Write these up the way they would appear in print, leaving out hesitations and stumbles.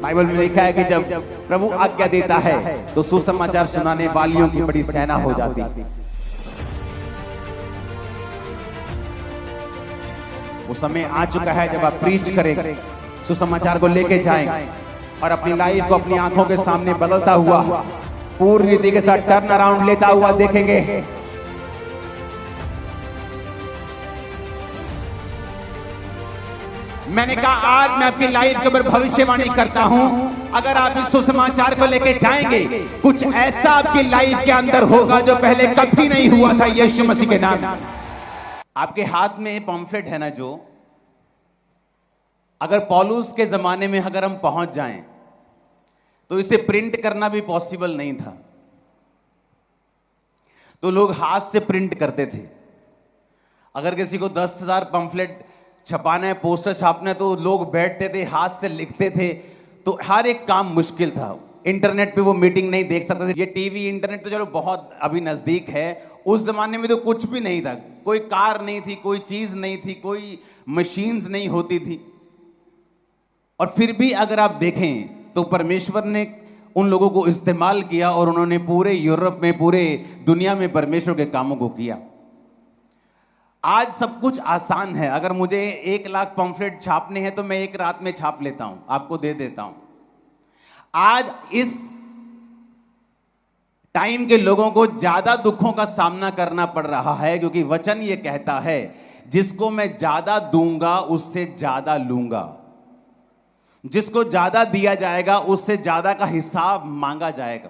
Bible में लिखा है कि जब प्रभु आज्ञा देता है तो सुसमाचार सुनाने वालियों की बड़ी सेना हो जाती है। वो समय आ चुका है जब आप प्रीच करें, सुसमाचार को लेके जाएं और अपनी लाइफ को अपनी आंखों के सामने बदलता हुआ पूर्ण रीति के साथ टर्न अराउंड लेता हुआ देखेंगे। मैंने कहा आज मैं आपकी लाइफ के ऊपर भविष्यवाणी करता हूं, अगर आप इस सुसमाचार को लेके जाएंगे कुछ ऐसा आपकी लाइफ के अंदर होगा जो पहले कभी नहीं हुआ था, यीशु मसीह के नाम। आपके हाथ में पम्फलेट है ना, जो अगर पौलुस के जमाने में अगर हम पहुंच जाएं तो इसे प्रिंट करना भी पॉसिबल नहीं था, तो लोग हाथ से प्रिंट करते थे। अगर किसी को 10,000 पम्फलेट छपाना है, पोस्टर छापना है, तो लोग बैठते थे, हाथ से लिखते थे, तो हर एक काम मुश्किल था। इंटरनेट पे वो मीटिंग नहीं देख सकते थे। ये टीवी इंटरनेट तो चलो बहुत अभी नजदीक है, उस जमाने में तो कुछ भी नहीं था, कोई कार नहीं थी, कोई चीज नहीं थी, कोई मशीन्स नहीं होती थी। और फिर भी अगर आप देखें तो परमेश्वर ने उन लोगों को इस्तेमाल किया और उन्होंने पूरे यूरोप में, पूरे दुनिया में परमेश्वर के कामों को किया। आज सब कुछ आसान है। अगर मुझे 1,00,000 पम्फलेट छापने हैं तो मैं एक रात में छाप लेता हूं, आपको दे देता हूं। आज इस टाइम के लोगों को ज्यादा दुखों का सामना करना पड़ रहा है, क्योंकि वचन ये कहता है जिसको मैं ज्यादा दूंगा उससे ज्यादा लूंगा, जिसको ज्यादा दिया जाएगा उससे ज्यादा का हिसाब मांगा जाएगा।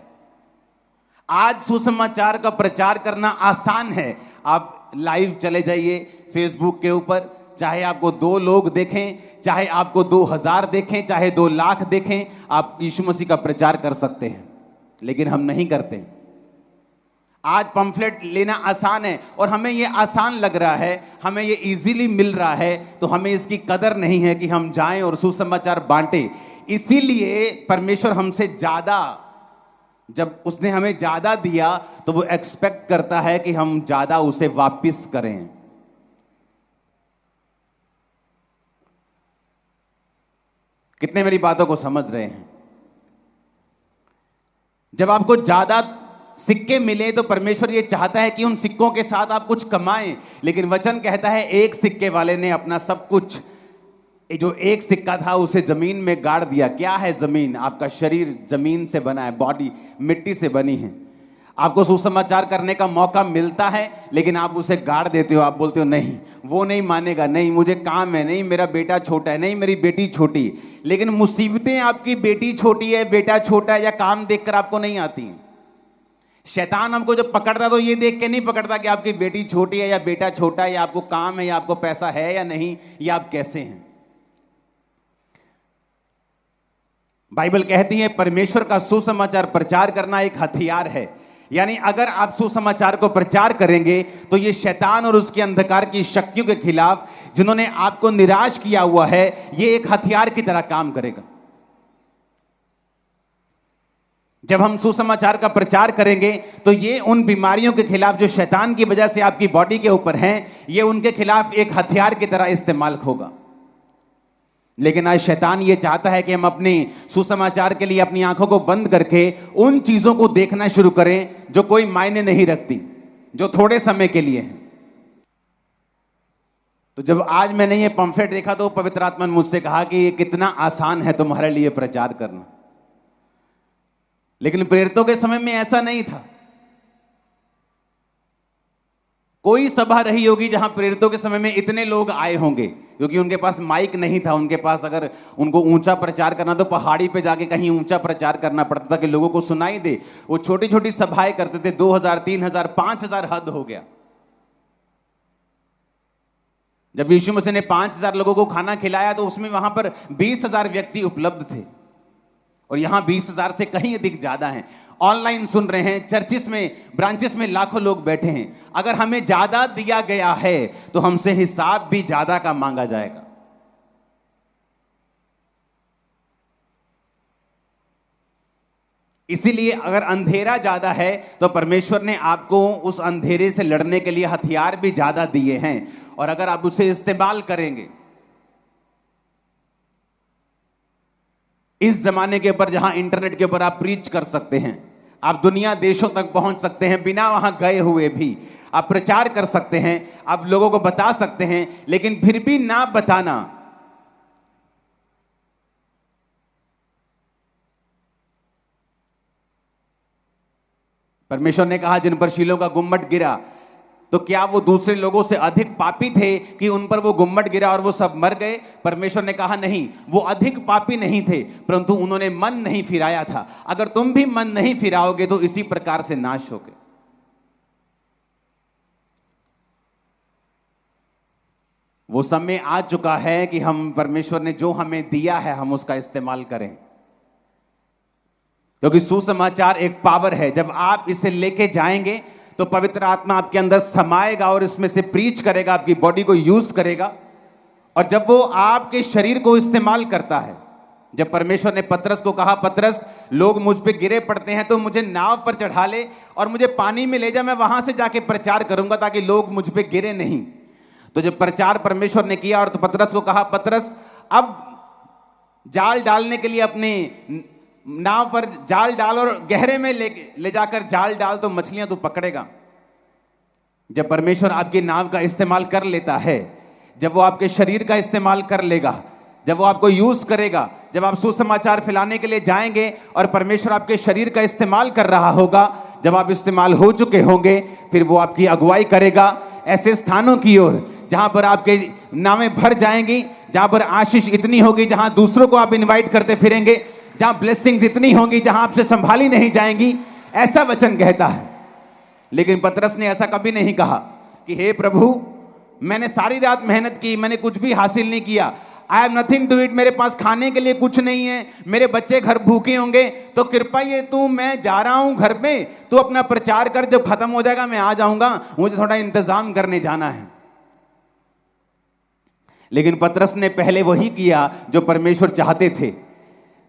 आज सुसमाचार का प्रचार करना आसान है। आप लाइव चले जाइए फेसबुक के ऊपर, चाहे आपको 2 लोग देखें, चाहे आपको 2,000 देखें, चाहे 2 लाख देखें, आप यीशु मसीह का प्रचार कर सकते हैं। लेकिन हम नहीं करते। आज पंफलेट लेना आसान है और हमें यह आसान लग रहा है, हमें यह इजीली मिल रहा है, तो हमें इसकी कदर नहीं है कि हम जाएं और सुसमाचार बांटें। इसीलिए परमेश्वर हमसे ज्यादा, जब उसने हमें ज्यादा दिया तो वो एक्सपेक्ट करता है कि हम ज्यादा उसे वापस करें। कितने मेरी बातों को समझ रहे हैं? जब आपको ज्यादा सिक्के मिले तो परमेश्वर ये चाहता है कि उन सिक्कों के साथ आप कुछ कमाएं, लेकिन वचन कहता है एक सिक्के वाले ने अपना सब कुछ, जो एक सिक्का था उसे जमीन में गाड़ दिया। क्या है जमीन? आपका शरीर जमीन से बना है, बॉडी मिट्टी से बनी है। आपको सुसमाचार करने का मौका मिलता है लेकिन आप उसे गाड़ देते हो। आप बोलते हो नहीं, वो नहीं मानेगा, नहीं मुझे काम है, नहीं मेरा बेटा छोटा है, नहीं मेरी बेटी छोटी। लेकिन मुसीबतें आपकी बेटी छोटी है, बेटा छोटा है या काम देखकर आपको नहीं आती। शैतान हमको जब पकड़ता है तो ये देख के नहीं पकड़ता कि आपकी बेटी छोटी है या बेटा छोटा है, या आपको काम है या आपको पैसा है या नहीं, या आप कैसे हैं। बाइबल कहती है परमेश्वर का सुसमाचार प्रचार करना एक हथियार है। यानी अगर आप सुसमाचार को प्रचार करेंगे तो ये शैतान और उसके अंधकार की शक्तियों के खिलाफ, जिन्होंने आपको निराश किया हुआ है, ये एक हथियार की तरह काम करेगा। जब हम सुसमाचार का प्रचार करेंगे तो ये उन बीमारियों के खिलाफ जो शैतान की वजह से आपकी बॉडी के ऊपर हैं, ये उनके खिलाफ एक हथियार की तरह इस्तेमाल होगा। लेकिन आज शैतान ये चाहता है कि हम अपने सुसमाचार के लिए अपनी आंखों को बंद करके उन चीजों को देखना शुरू करें जो कोई मायने नहीं रखती, जो थोड़े समय के लिए है। तो जब आज मैंने ये पंफलेट देखा तो पवित्र आत्मा ने मुझसे कहा कि ये कितना आसान है तुम्हारे लिए प्रचार करना। लेकिन प्रेरितों के समय में ऐसा नहीं था। कोई सभा रही होगी जहां प्रेरितों के समय में इतने लोग आए होंगे, क्योंकि उनके पास माइक नहीं था। उनके पास अगर उनको ऊंचा प्रचार करना तो पहाड़ी पे जाके कहीं ऊंचा प्रचार करना पड़ता था कि लोगों को सुनाई दे। वो छोटी छोटी सभाएं करते थे, 2,000, 3,000, 5,000 हद हो गया। जब यीशु मसीह ने 5,000 लोगों को खाना खिलाया तो उसमें वहां पर 20,000 व्यक्ति उपलब्ध थे, और यहां 20,000 से कहीं अधिक ज्यादा हैं। ऑनलाइन सुन रहे हैं, चर्चिस में, ब्रांचेस में लाखों लोग बैठे हैं। अगर हमें ज्यादा दिया गया है तो हमसे हिसाब भी ज्यादा का मांगा जाएगा। इसीलिए अगर अंधेरा ज्यादा है तो परमेश्वर ने आपको उस अंधेरे से लड़ने के लिए हथियार भी ज्यादा दिए हैं, और अगर आप उसे इस्तेमाल करेंगे इस जमाने के ऊपर जहां इंटरनेट के ऊपर आप प्रीच कर सकते हैं, आप दुनिया देशों तक पहुंच सकते हैं, बिना वहां गए हुए भी आप प्रचार कर सकते हैं, आप लोगों को बता सकते हैं, लेकिन फिर भी ना बताना परमेश्वर ने कहा जिन पर शीलो का गुम्मट गिरा, तो क्या वो दूसरे लोगों से अधिक पापी थे कि उन पर वो गुम्मट गिरा और वो सब मर गए? परमेश्वर ने कहा नहीं, वो अधिक पापी नहीं थे, परंतु उन्होंने मन नहीं फिराया था। अगर तुम भी मन नहीं फिराओगे तो इसी प्रकार से नाश होगे। वो समय आ चुका है कि हम परमेश्वर ने जो हमें दिया है हम उसका इस्तेमाल करें, क्योंकि सुसमाचार एक पावर है। जब आप इसे लेके जाएंगे तो पवित्र आत्मा आपके अंदर समाएगा और इसमें से प्रीच करेगा, आपकी बॉडी को यूज करेगा। और जब वो आपके शरीर को इस्तेमाल करता है, जब परमेश्वर ने पतरस को कहा, पतरस लोग मुझ पे गिरे पड़ते हैं तो मुझे नाव पर चढ़ा ले और मुझे पानी में ले जा, मैं वहां से जाके प्रचार करूंगा ताकि लोग मुझ पे गिरे नहीं। तो जब प्रचार परमेश्वर ने किया और तो पतरस को कहा, पतरस अब जाल डालने के लिए अपने नाव पर जाल डाल और गहरे में ले जाकर जाल डाल, तो मछलियां तू पकड़ेगा। जब परमेश्वर आपकी नाव का इस्तेमाल कर लेता है, जब वो आपके शरीर का इस्तेमाल कर लेगा, जब वो आपको यूज करेगा, जब आप सुसमाचार फैलाने के लिए जाएंगे और परमेश्वर आपके शरीर का इस्तेमाल कर रहा होगा, जब आप इस्तेमाल हो चुके होंगे, फिर वो आपकी अगुवाई करेगा ऐसे स्थानों की ओर जहां पर आपके नावें भर जाएंगी, जहां पर आशीष इतनी होगी, जहां दूसरों को आप इन्वाइट करते फिरेंगे, जहां ब्लेसिंग्स इतनी होंगी जहां आपसे संभाली नहीं जाएंगी, ऐसा वचन कहता है। लेकिन पतरस ने ऐसा कभी नहीं कहा कि हे प्रभु, मैंने सारी रात मेहनत की, मैंने कुछ भी हासिल नहीं किया, I have nothing to eat, मेरे पास खाने के लिए कुछ नहीं है, मेरे बच्चे घर भूखे होंगे, तो कृपा ये तू, मैं जा रहा हूं घर में, तू अपना प्रचार कर, जब खत्म हो जाएगा मैं आ जाऊंगा, मुझे थोड़ा इंतजाम करने जाना है। लेकिन पतरस ने पहले वही किया जो परमेश्वर चाहते थे।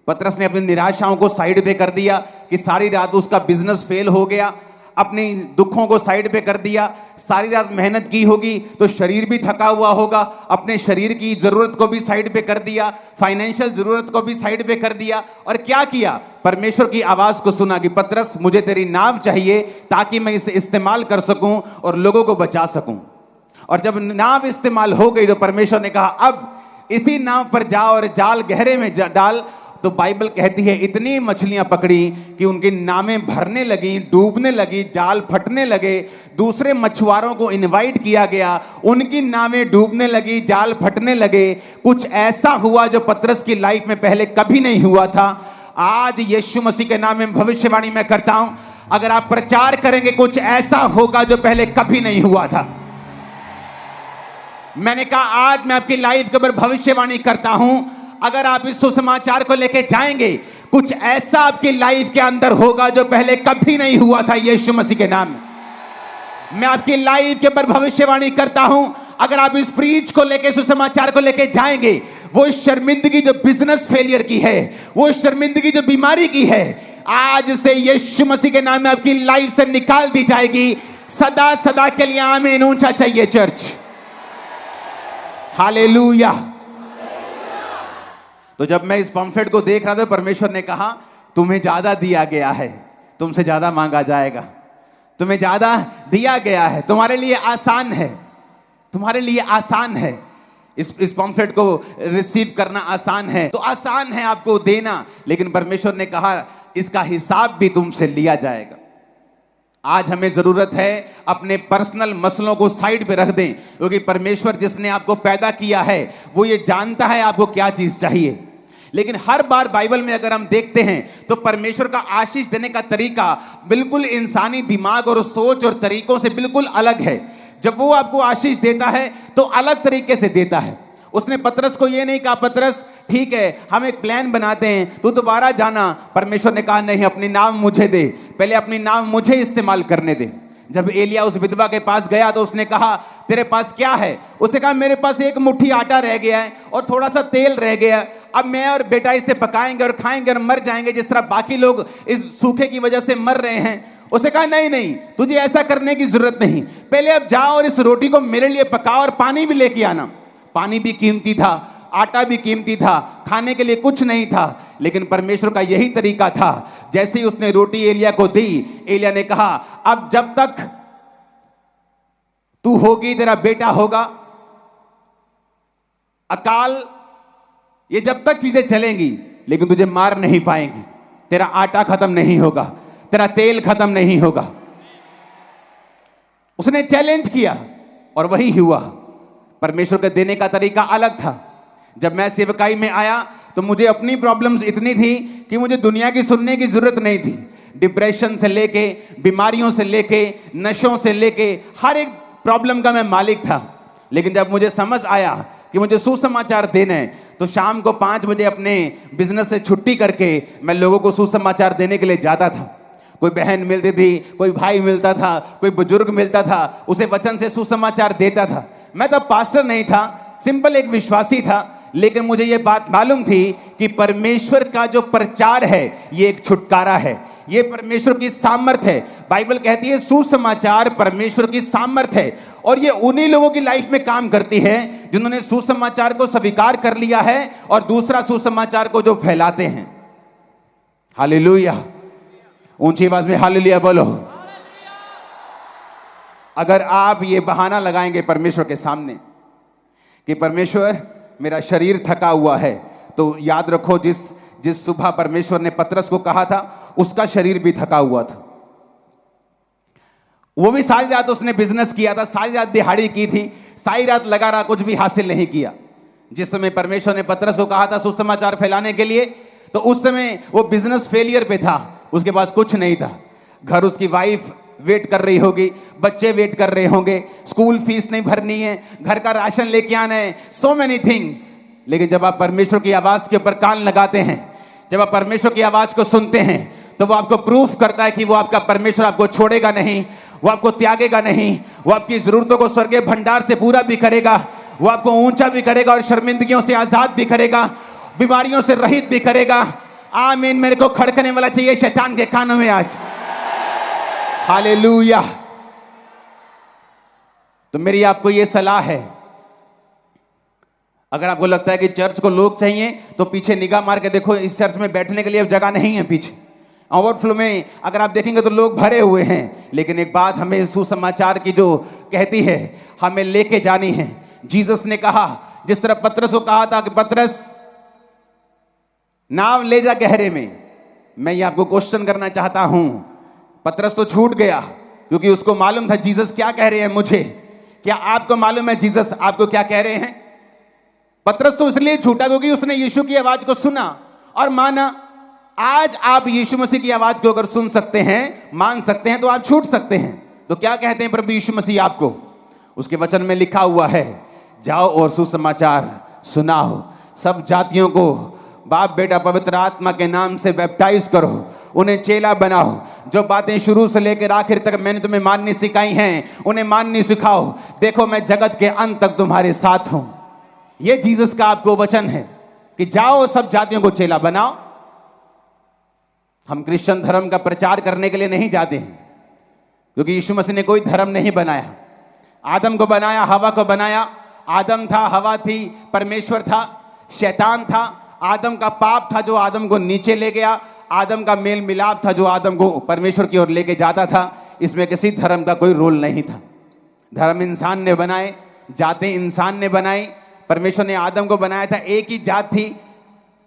पतरस ने अपनी निराशाओं को साइड पे कर दिया कि सारी रात उसका बिजनेस फेल हो गया, अपने दुखों को साइड पे कर दिया। सारी रात मेहनत की होगी तो शरीर भी थका हुआ होगा, अपने शरीर की जरूरत को भी साइड पे कर दिया, फाइनेंशियल जरूरत को भी साइड पे कर दिया। और क्या किया? परमेश्वर की आवाज को सुना कि पतरस, मुझे तेरी नाव चाहिए ताकि मैं इसे इस्तेमाल कर सकूं और लोगों को बचा सकूं। और जब नाव इस्तेमाल हो गई तो परमेश्वर ने कहा, अब इसी नाव पर जाओ और जाल गहरे में डाल। तो बाइबल कहती है इतनी मछलियां पकड़ी कि उनकी नावें भरने लगी, डूबने लगी, जाल फटने लगे। दूसरे मछुआरों को इनवाइट किया गया, उनकी नावें डूबने लगी, जाल फटने लगे। कुछ ऐसा हुआ जो पतरस की लाइफ में पहले कभी नहीं हुआ था। आज यीशु मसीह के नाम में भविष्यवाणी मैं करता हूं, अगर आप प्रचार करेंगे कुछ ऐसा होगा जो पहले कभी नहीं हुआ था। मैंने कहा आज मैं आपकी लाइफ के ऊपर भविष्यवाणी करता हूं, अगर आप इस सुसमाचार को लेके जाएंगे कुछ ऐसा आपकी लाइफ के अंदर होगा जो पहले कभी नहीं हुआ था। यीशु मसीह के नाम में मैं आपकी लाइफ के ऊपर भविष्यवाणी करता हूं, अगर आप इस प्रीच को लेके, सुसमाचार को लेके जाएंगे, वो शर्मिंदगी जो बिजनेस फेलियर की है, वो शर्मिंदगी जो बीमारी की है, आज से यीशु मसीह के नाम में आपकी लाइफ से निकाल दी जाएगी सदा सदा के लिए। आमीन। ऊंचा चाहिए चर्च। हालेलुया। तो जब मैं इस पंफलेट को देख रहा था, परमेश्वर ने कहा तुम्हें ज्यादा दिया गया है, तुमसे ज्यादा मांगा जाएगा, तुम्हें ज्यादा दिया गया है, तुम्हारे लिए आसान है, तुम्हारे लिए आसान है। इस पंफलेट को रिसीव करना आसान है, तो आसान है आपको देना, लेकिन परमेश्वर ने कहा इसका हिसाब भी तुमसे लिया जाएगा। आज हमें जरूरत है अपने पर्सनल मसलों को साइड पे रख दें, क्योंकि परमेश्वर जिसने आपको पैदा किया है वो ये जानता है आपको क्या चीज चाहिए। लेकिन हर बार बाइबल में अगर हम देखते हैं तो परमेश्वर का आशीष देने का तरीका बिल्कुल इंसानी दिमाग और सोच और तरीकों से बिल्कुल अलग है। जब वो आपको आशीष देता है तो अलग तरीके से देता है। उसने पतरस को ये नहीं कहा, पतरस ठीक है हम एक प्लान बनाते हैं, तू दोबारा जाना। परमेश्वर ने कहा नहीं, अपनी नाव मुझे दे, पहले अपनी नाव मुझे इस्तेमाल करने दे। जब एलिया उस विधवा के पास गया तो उसने कहा तेरे पास क्या है? उसने कहा मेरे पास एक मुट्ठी आटा रह गया है और थोड़ा सा तेल रह गया है, अब मैं और बेटा इसे पकाएंगे और खाएंगे और मर जाएंगे जिस तरह बाकी लोग इस सूखे की वजह से मर रहे हैं। उसने कहा नहीं नहीं, तुझे ऐसा करने की जरूरत नहीं, पहले अब जाओ और इस रोटी को मेरे लिए पकाओ और पानी भी लेके आना। पानी भी कीमती था। आटा भी कीमती था, खाने के लिए कुछ नहीं था, लेकिन परमेश्वर का यही तरीका था। जैसे ही उसने रोटी एलिया को दी, एलिया ने कहा, अब जब तक तू होगी, तेरा बेटा होगा, अकाल, ये जब तक चीजें चलेंगी लेकिन तुझे मार नहीं पाएंगी, तेरा आटा खत्म नहीं होगा, तेरा तेल खत्म नहीं होगा। उसने चैलेंज किया और वही हुआ। परमेश्वर के देने का तरीका अलग था। जब मैं सेवकाई में आया तो मुझे अपनी प्रॉब्लम्स इतनी थी कि मुझे दुनिया की सुनने की जरूरत नहीं थी। डिप्रेशन से लेके, बीमारियों से लेके, नशों से लेके, हर एक प्रॉब्लम का मैं मालिक था। लेकिन जब मुझे समझ आया कि मुझे सुसमाचार देना है, तो शाम को 5 बजे अपने बिजनेस से छुट्टी करके मैं लोगों को सुसमाचार देने के लिए जाता था। कोई बहन मिलती थी, कोई भाई मिलता था, कोई बुजुर्ग मिलता था, उसे वचन से सुसमाचार देता था। मैं तब पास्टर नहीं था, सिंपल एक विश्वासी था, लेकिन मुझे यह बात मालूम थी कि परमेश्वर का जो प्रचार है ये एक छुटकारा है, ये परमेश्वर की सामर्थ है। बाइबल कहती है सुसमाचार परमेश्वर की सामर्थ है, और ये उन्हीं लोगों की लाइफ में काम करती है जिन्होंने सुसमाचार को स्वीकार कर लिया है और दूसरा सुसमाचार को जो फैलाते हैं। हालेलुया, ऊंची आवाज में हालेलुया बोलो। अगर आप ये बहाना लगाएंगे परमेश्वर के सामने कि परमेश्वर मेरा शरीर थका हुआ है, तो याद रखो जिस सुबह परमेश्वर ने पतरस को कहा था उसका शरीर भी थका हुआ था। वो भी सारी रात उसने बिजनेस किया था, सारी रात दिहाड़ी की थी, सारी रात लगा रहा, कुछ भी हासिल नहीं किया। जिस समय परमेश्वर ने पतरस को कहा था सुसमाचार फैलाने के लिए, तो उस समय वो बिजनेस फेलियर पे था, उसके पास कुछ नहीं था। घर उसकी वाइफ वेट कर रही होगी, बच्चे वेट कर रहे होंगे, स्कूल फीस नहीं भरनी है, घर का राशन लेके आना है, सो मेनी थिंग्स। लेकिन जब आप परमेश्वर की आवाज के ऊपर कान लगाते हैं, जब आप परमेश्वर की आवाज को सुनते हैं, तो वो आपको प्रूफ करता है कि वो आपका परमेश्वर आपको छोड़ेगा नहीं, वो आपको त्यागेगा नहीं, वो आपकी जरूरतों को स्वर्गीय भंडार से पूरा भी करेगा, वो आपको ऊंचा भी करेगा और शर्मिंदगियों से आजाद भी करेगा, बीमारियों से रहित भी करेगा। आमीन। मेरे को खड़कने वाला चाहिए शैतान के कानों में आज। हालेलुया। तो मेरी आपको यह सलाह है, अगर आपको लगता है कि चर्च को लोग चाहिए तो पीछे निगाह मार के देखो, इस चर्च में बैठने के लिए अब जगह नहीं है। पीछे ओवरफ्लो में अगर आप देखेंगे तो लोग भरे हुए हैं, लेकिन एक बात हमें सुसमाचार की जो कहती है हमें लेके जानी है। जीसस ने कहा, जिस तरह पतरस को कहा था कि पतरस नाव ले जा गहरे में, मैं ये आपको क्वेश्चन करना चाहता हूं। पतरस तो छूट गया क्योंकि उसको मालूम था जीसस क्या कह रहे हैं मुझे। क्या आपको मालूम है जीसस आपको क्या कह रहे हैं? पतरस तो इसलिए छूटा क्योंकि उसने यीशु की आवाज को सुना और माना। आज आप यीशु मसीह की आवाज को अगर सुन सकते हैं, मान सकते हैं, तो आप छूट सकते हैं। तो क्या कहते हैं प्रभु यीशु मसीह आपको? उसके वचन में लिखा हुआ है, जाओ और सुसमाचार सुनाओ, सब जातियों को बाप बेटा पवित्र आत्मा के नाम से बैप्टाइज करो, उन्हें चेला बनाओ। जो बातें शुरू से लेकर आखिर तक मैंने तुम्हें माननी सिखाई हैं, उन्हें माननी सिखाओ। देखो मैं जगत के अंत तक तुम्हारे साथ हूं। यह जीसस का आपको वचन है कि जाओ सब जातियों को चेला बनाओ। हम क्रिश्चियन धर्म का प्रचार करने के लिए नहीं जाते हैं, क्योंकि यीशु मसीह ने कोई धर्म नहीं बनाया। आदम को बनाया, हवा को बनाया। आदम था, हवा थी, परमेश्वर था, शैतान था। आदम का पाप था जो आदम को नीचे ले गया, आदम का मेल मिलाप था जो आदम को परमेश्वर की ओर लेके जाता था। इसमें किसी धर्म का कोई रोल नहीं था। धर्म इंसान ने बनाए, जातें इंसान ने बनाई। परमेश्वर ने आदम को बनाया था, एक ही जात थी,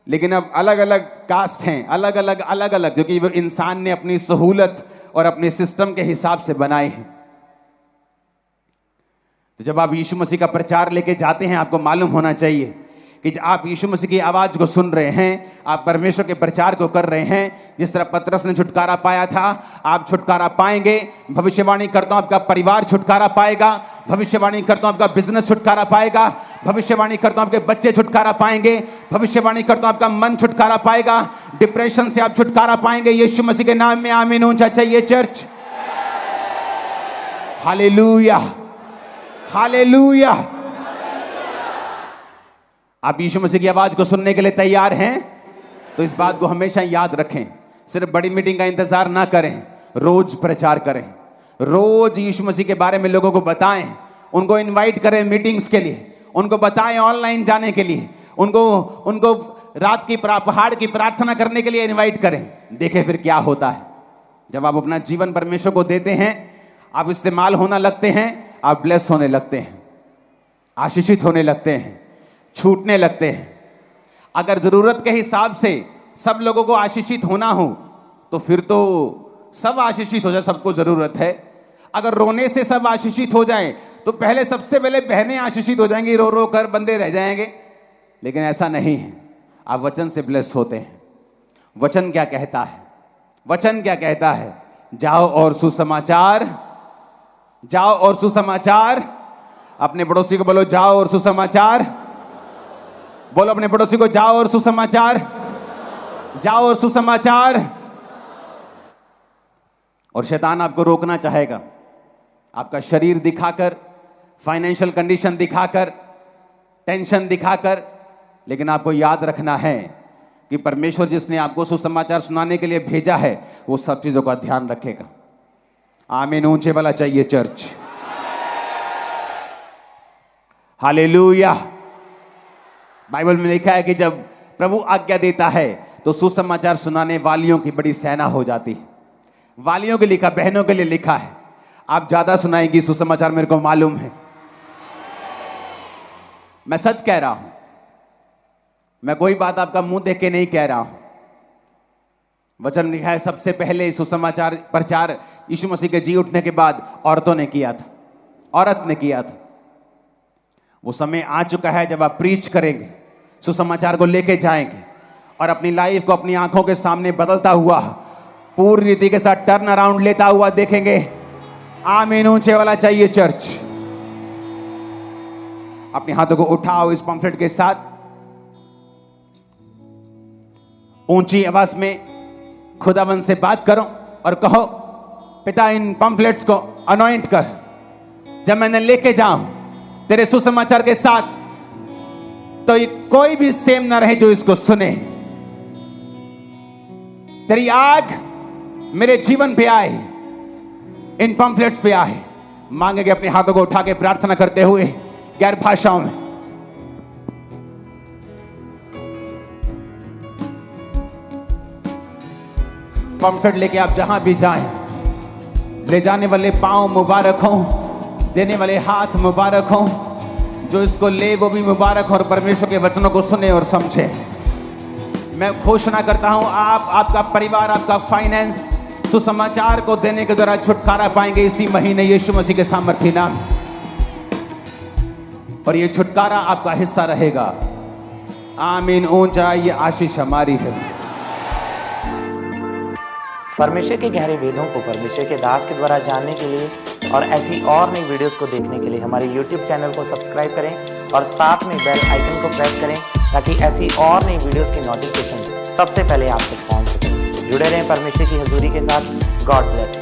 लेकिन अब अलग अलग कास्ट हैं, अलग अलग, क्योंकि वो इंसान ने अपनी सहूलत और अपने सिस्टम के हिसाब से बनाए हैं। तो जब आप यीशु मसीह का प्रचार लेके जाते हैं, आपको मालूम होना चाहिए कि आप यीशु मसीह की आवाज को सुन रहे हैं, आप परमेश्वर के प्रचार को कर रहे हैं। जिस तरह पतरस ने छुटकारा पाया था, आप छुटकारा पाएंगे। भविष्यवाणी करता हूं आपका परिवार छुटकारा पाएगा। भविष्यवाणी करता हूं आपका बिजनेस छुटकारा पाएगा। भविष्यवाणी करता हूं आपके बच्चे छुटकारा पाएंगे। भविष्यवाणी करता हूं आपका मन छुटकारा पाएगा। डिप्रेशन से आप छुटकारा पाएंगे यीशु मसीह के नाम में। आमीन। ऊंचा चाहिए चर्च। Hallelujah, hallelujah. आप यीशु मसीह की आवाज को सुनने के लिए तैयार हैं? तो इस बात को हमेशा याद रखें, सिर्फ बड़ी मीटिंग का इंतजार ना करें, रोज प्रचार करें, रोज यीशु मसीह के बारे में लोगों को बताएं, उनको इनवाइट करें मीटिंग्स के लिए, उनको बताएं ऑनलाइन जाने के लिए, उनको उनको रात की पहाड़ की प्रार्थना करने के लिए इनवाइट करें। देखें फिर क्या होता है। जब आप अपना जीवन परमेश्वर को देते हैं, आप इस्तेमाल होना लगते हैं, आप ब्लेस होने लगते हैं, आशीषित होने लगते हैं, छूटने लगते हैं। अगर जरूरत के हिसाब से सब लोगों को आशीषित होना हो तो फिर तो सब आशीषित हो जाए, सबको जरूरत है। अगर रोने से सब आशीषित हो जाए तो पहले सबसे पहले बहनें आशीषित हो जाएंगी, रो रो कर बंदे रह जाएंगे। लेकिन ऐसा नहीं है, आप वचन से ब्लेस होते हैं। वचन क्या कहता है? वचन क्या कहता है? जाओ और सुसमाचार, जाओ और सुसमाचार। अपने पड़ोसी को बोलो जाओ और सुसमाचार। बोलो अपने पड़ोसी को जाओ और सुसमाचार, जाओ और सुसमाचार। और शैतान आपको रोकना चाहेगा, आपका शरीर दिखाकर, फाइनेंशियल कंडीशन दिखाकर, टेंशन दिखाकर। लेकिन आपको याद रखना है कि परमेश्वर जिसने आपको सुसमाचार सुनाने के लिए भेजा है वो सब चीजों का ध्यान रखेगा। आमीन ऊंचे वाला चाहिए चर्च। हालेलुया। बाइबल में लिखा है कि जब प्रभु आज्ञा देता है तो सुसमाचार सुनाने वालियों की बड़ी सेना हो जाती है। वालियों के लिखा, बहनों के लिए लिखा है। आप ज्यादा सुनाएंगी सुसमाचार, मेरे को मालूम है। मैं सच कह रहा हूं, मैं कोई बात आपका मुंह देख के नहीं कह रहा हूं। वचन लिखा है सबसे पहले सुसमाचार प्रचार यीशु मसीह के जी उठने के बाद औरतों ने किया था, औरत ने किया था। वो समय आ चुका है जब आप प्रीच करेंगे, सुसमाचार को लेके जाएंगे और अपनी लाइफ को अपनी आंखों के सामने बदलता हुआ, पूरी रीति के साथ टर्न अराउंड लेता हुआ देखेंगे। आमीन ऊंचे वाला चाहिए चर्च। अपने हाथों को उठाओ इस पंफलेट के साथ, ऊंची आवाज में खुदावन से बात करो और कहो, पिता इन पंफलेट्स को अनॉइंट कर, जब मैंने लेके जाऊं तेरे सुसमाचार के साथ, तो ये कोई भी सेम ना रहे जो इसको सुने। तेरी आग मेरे जीवन पे आए, इन पंफलेट्स पे आए। मांगेंगे अपने हाथों को उठा के प्रार्थना करते हुए गैर भाषाओं में। पंफलेट लेके आप जहां भी जाएं, ले जाने वाले पांव मुबारक हों, देने वाले हाथ मुबारक हों। जो इसको ले वो भी मुबारक हो और परमेश्वर के वचनों को सुने और समझे। मैं घोषणा करता हूं, आप, आपका परिवार, आपका फाइनेंस सुसमाचार को देने के द्वारा छुटकारा पाएंगे इसी महीने यीशु मसीह के सामर्थ्य नाम। और ये छुटकारा आपका हिस्सा रहेगा। आमीन ऊंचा, ये आशीष हमारी है। परमेश्वर के गहरे वेदों को परमेश्वर के दास के द्वारा जानने के लिए और ऐसी और नई वीडियोस को देखने के लिए हमारे YouTube चैनल को सब्सक्राइब करें और साथ में बेल आइकन को प्रेस करें, ताकि ऐसी और नई वीडियोस की नोटिफिकेशन सबसे पहले आप तक पहुंच सके। जुड़े रहें परमेश्वर की हजूरी के साथ। God bless.